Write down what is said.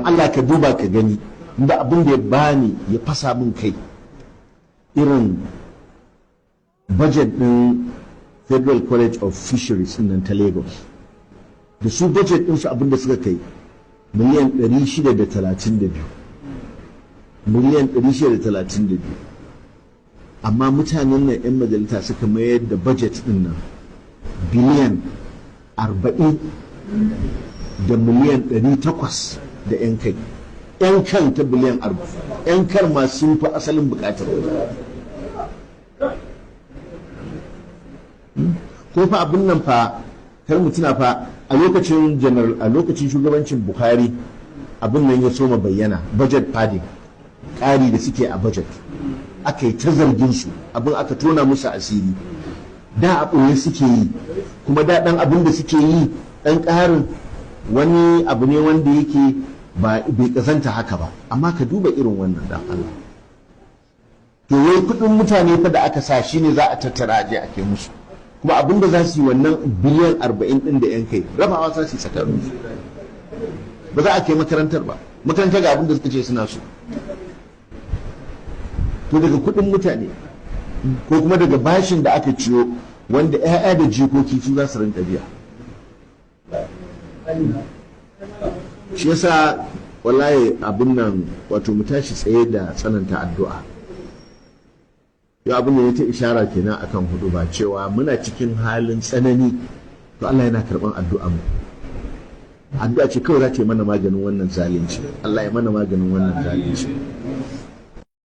Allah ka duba ka gani da abin da ya bani ya fasa min kai irin budget din Federal College of Fisheries nan ta Lagos da su budget din su abin da suka kai miliyan 632 miliyan 632 amma mutanen nan 'yan majalisa suka mayar da budget din nan biliyan 40 da miliyan 800 da 'yan kai 'yan kan ta biliyan 40 'yan kar ma sun fi asalin bukatar ko fa abin nan fa kar mutuna fa a lokacin shugabancin Buhari abin nan ya soma bayyana budget padding ƙari da suke a budget aka yi ta zargin su abin aka tona musu asiri da a ɓoye suke yi kuma da ɗan abin da suke yi ɗan ƙarin wani abu ne wanda yake bai ƙazanta haka ba amma ka duba irin wannan dan Allah to wai kuɗin mutane fa da aka sa shine za a tattara aje ake musu kuma abin da za su yi wannan biliyan 40 ɗin da 'yan kai rabawa za su yi tsakanin su ba za a kai makarantar ba makarantar ga abin da suka ce suna so to daga kuɗin mutane ko kuma daga bashin da aka ciyo wanda 'ya'ya da jikoki su za su rinka biya shi yasa wallahi abin nan wato mu tashi tsaye da tsananta addu'a yau abin da ya ta ishara kenan akan hudu ba cewa muna cikin halin tsanani to Allah yana karban addu'a mu addu'a ce kawai za ta yi mana maganin wannan zalunci Allah ya mana maganin wannan zalunci